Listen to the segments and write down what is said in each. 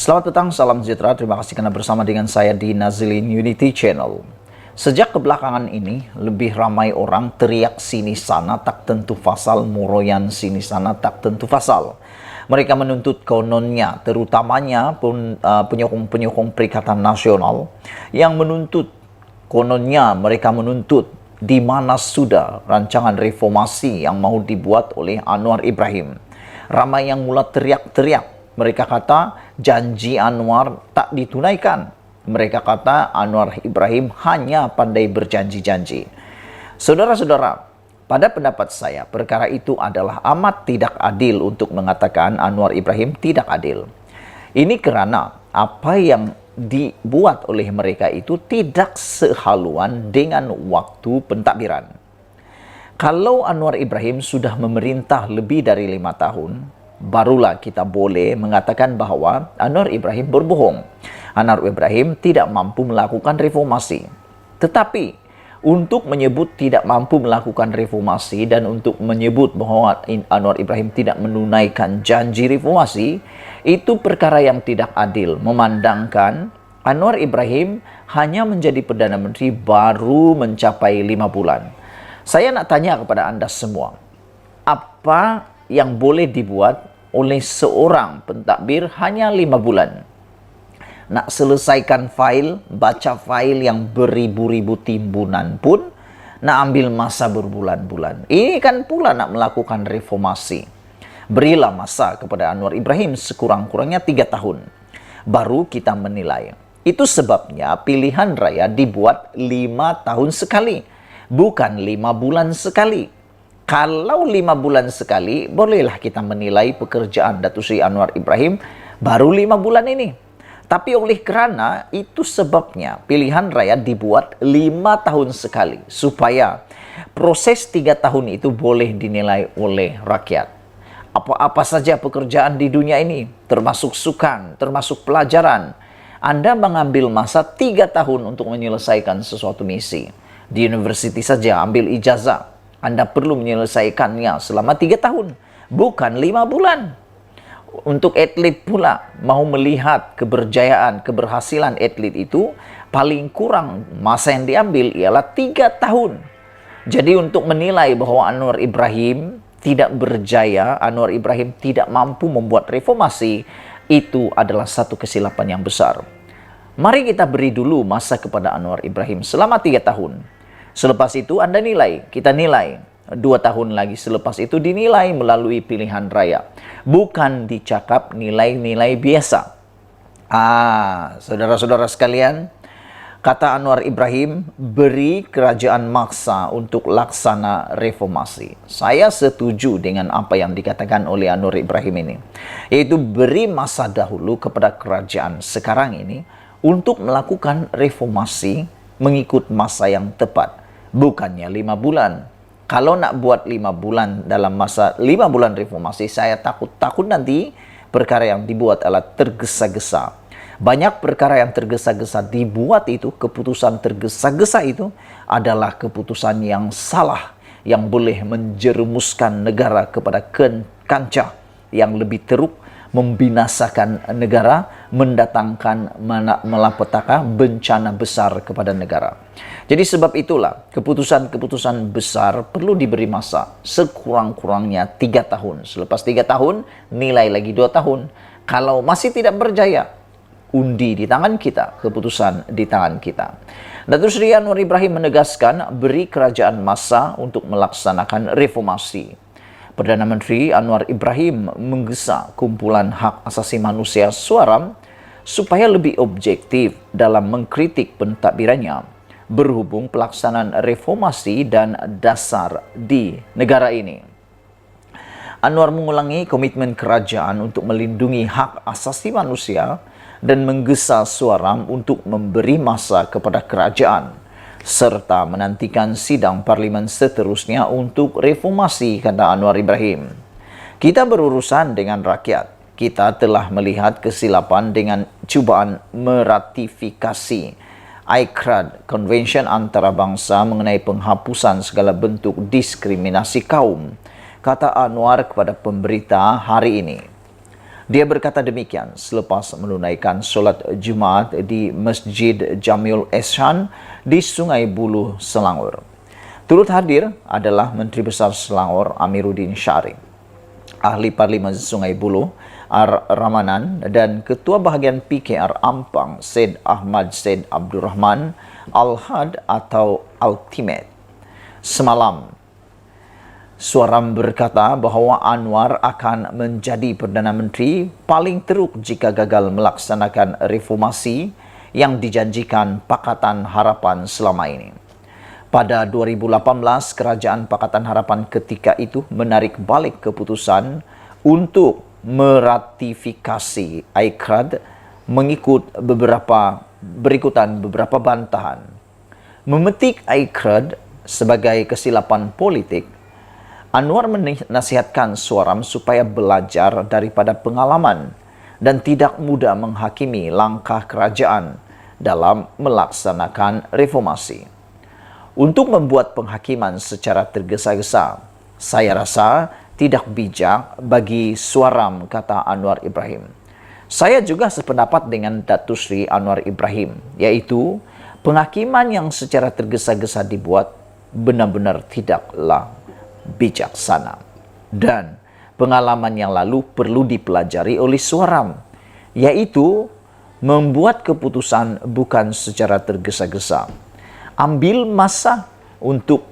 Selamat petang, salam sejahtera. Terima kasih karena bersama dengan saya di Nazilin Unity Channel. Sejak kebelakangan ini, lebih ramai orang teriak sini sana tak tentu fasal, muroyan sini sana tak tentu fasal. Mereka menuntut kononnya, terutamanya penyokong-penyokong Perikatan Nasional, yang menuntut, kononnya mereka menuntut di mana sudah rancangan reformasi yang mau dibuat oleh Anwar Ibrahim. Ramai yang mula teriak-teriak. Mereka kata janji Anwar tak ditunaikan. Mereka kata Anwar Ibrahim hanya pandai berjanji-janji. Saudara-saudara, pada pendapat saya perkara itu adalah amat tidak adil untuk mengatakan Anwar Ibrahim tidak adil. Ini karena apa yang dibuat oleh mereka itu tidak sehaluan dengan waktu pentadbiran. Kalau Anwar Ibrahim sudah memerintah lebih dari 5 tahun, barulah kita boleh mengatakan bahwa Anwar Ibrahim berbohong. Anwar Ibrahim tidak mampu melakukan reformasi. Tetapi untuk menyebut tidak mampu melakukan reformasi dan untuk menyebut bahwa Anwar Ibrahim tidak menunaikan janji reformasi, itu perkara yang tidak adil, memandangkan Anwar Ibrahim hanya menjadi Perdana Menteri baru mencapai 5 bulan. Saya nak tanya kepada Anda semua, apa yang boleh dibuat oleh seorang pentadbir hanya 5 bulan? Nak selesaikan file, baca file yang beribu-ribu timbunan pun nak ambil masa berbulan-bulan. Ini kan pula nak melakukan reformasi. Berilah masa kepada Anwar Ibrahim sekurang-kurangnya 3 tahun. Baru kita menilai. Itu sebabnya pilihan raya dibuat 5 tahun sekali, bukan 5 bulan sekali. Kalau 5 bulan sekali, bolehlah kita menilai pekerjaan Datuk Seri Anwar Ibrahim baru 5 bulan ini. Tapi oleh kerana itu sebabnya pilihan raya dibuat 5 tahun sekali, supaya proses 3 tahun itu boleh dinilai oleh rakyat. Apa-apa saja pekerjaan di dunia ini, termasuk sukan, termasuk pelajaran, Anda mengambil masa 3 tahun untuk menyelesaikan sesuatu misi. Di universiti saja ambil ijazah, Anda perlu menyelesaikannya selama 3 tahun, bukan 5 bulan. Untuk atlet pula, mau melihat keberjayaan, keberhasilan atlet itu, paling kurang masa yang diambil ialah 3 tahun. Jadi untuk menilai bahwa Anwar Ibrahim tidak berjaya, Anwar Ibrahim tidak mampu membuat reformasi, itu adalah satu kesilapan yang besar. Mari kita beri dulu masa kepada Anwar Ibrahim selama 3 tahun. Selepas itu Anda nilai, kita nilai. 2 tahun lagi selepas itu dinilai melalui pilihan raya. Bukan dicakap nilai-nilai biasa. Saudara-saudara sekalian, kata Anwar Ibrahim, beri kerajaan maksa untuk laksana reformasi. Saya setuju dengan apa yang dikatakan oleh Anwar Ibrahim ini. Yaitu beri masa dahulu kepada kerajaan sekarang ini untuk melakukan reformasi mengikut masa yang tepat. Bukannya 5 bulan. Kalau nak buat 5 bulan dalam masa 5 bulan reformasi, saya takut nanti perkara yang dibuat adalah tergesa-gesa. Banyak perkara yang tergesa-gesa dibuat itu, keputusan tergesa-gesa itu adalah keputusan yang salah, yang boleh menjerumuskan negara kepada kancah yang lebih teruk, membinasakan negara, mendatangkan malapetaka, bencana besar kepada negara. Jadi sebab itulah keputusan-keputusan besar perlu diberi masa sekurang-kurangnya 3 tahun. Selepas 3 tahun, nilai lagi 2 tahun. Kalau masih tidak berjaya, undi di tangan kita, keputusan di tangan kita. Datuk Seri Anwar Ibrahim menegaskan beri kerajaan masa untuk melaksanakan reformasi. Perdana Menteri Anwar Ibrahim menggesa kumpulan hak asasi manusia Suaram supaya lebih objektif dalam mengkritik pentadbirannya berhubung pelaksanaan reformasi dan dasar di negara ini. Anwar mengulangi komitmen kerajaan untuk melindungi hak asasi manusia dan menggesa Suaram untuk memberi masa kepada kerajaan serta menantikan sidang parlimen seterusnya untuk reformasi, kata Anwar Ibrahim. Kita berurusan dengan rakyat. Kita telah melihat kesilapan dengan cubaan meratifikasi ICRAD, Convention Antarabangsa mengenai penghapusan segala bentuk diskriminasi kaum, kata Anwar kepada pemberita hari ini. Dia berkata demikian selepas menunaikan solat Jumaat di Masjid Jamiul Ehsan di Sungai Buloh, Selangor. Turut hadir adalah Menteri Besar Selangor Amiruddin Syarif, Ahli Parlimen Sungai Buloh Ramanan, dan Ketua Bahagian PKR Ampang Syed Ahmad Syed Abdurrahman Al-Had atau Ultimate. Semalam, Suaram berkata bahawa Anwar akan menjadi Perdana Menteri paling teruk jika gagal melaksanakan reformasi yang dijanjikan Pakatan Harapan selama ini. Pada 2018, Kerajaan Pakatan Harapan ketika itu menarik balik keputusan untuk meratifikasi ICRAD berikutan beberapa bantahan. Memetik ICRAD sebagai kesilapan politik, Anwar menasihatkan Suaram supaya belajar daripada pengalaman dan tidak mudah menghakimi langkah kerajaan dalam melaksanakan reformasi. Untuk membuat penghakiman secara tergesa-gesa, saya rasa tidak bijak bagi Suaram, kata Anwar Ibrahim. Saya juga sependapat dengan Datuk Seri Anwar Ibrahim, yaitu penghakiman yang secara tergesa-gesa dibuat benar-benar tidaklah bijaksana. Dan pengalaman yang lalu perlu dipelajari oleh Suaram, yaitu membuat keputusan bukan secara tergesa-gesa. Ambil masa untuk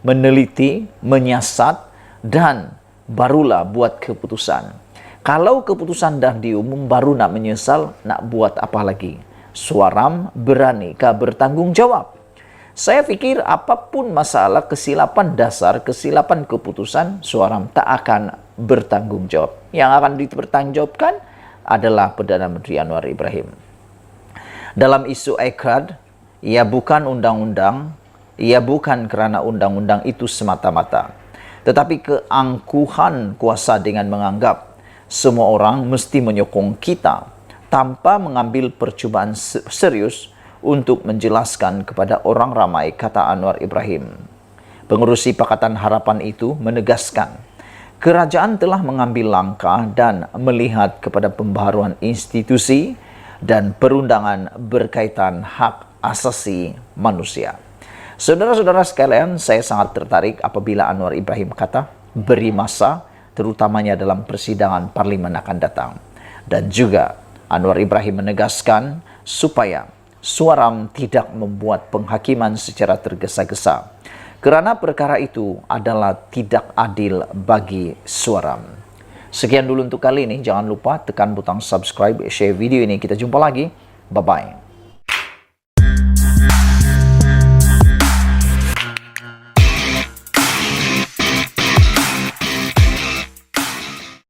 meneliti, menyiasat, dan barulah buat keputusan. Kalau keputusan dah diumum, baru nak menyesal, nak buat apa lagi? Suaram beranikah bertanggung jawab? Saya fikir apapun masalah kesilapan dasar, kesilapan keputusan, Suaram tak akan bertanggung jawab. Yang akan dipertanggungjawabkan adalah Perdana Menteri Anwar Ibrahim. Dalam isu ICRAD, ia bukan undang-undang, ia bukan kerana undang-undang itu semata-mata, tetapi keangkuhan kuasa dengan menganggap semua orang mesti menyokong kita tanpa mengambil percubaan serius untuk menjelaskan kepada orang ramai, kata Anwar Ibrahim. Pengerusi Pakatan Harapan itu menegaskan, kerajaan telah mengambil langkah dan melihat kepada pembaharuan institusi dan perundangan berkaitan hak asasi manusia. Saudara-saudara sekalian, saya sangat tertarik apabila Anwar Ibrahim kata beri masa, terutamanya dalam persidangan parlimen akan datang. Dan juga Anwar Ibrahim menegaskan supaya Suaram tidak membuat penghakiman secara tergesa-gesa, kerana perkara itu adalah tidak adil bagi Suaram. Sekian dulu untuk kali ini. Jangan lupa tekan butang subscribe, share video ini. Kita jumpa lagi. Bye-bye.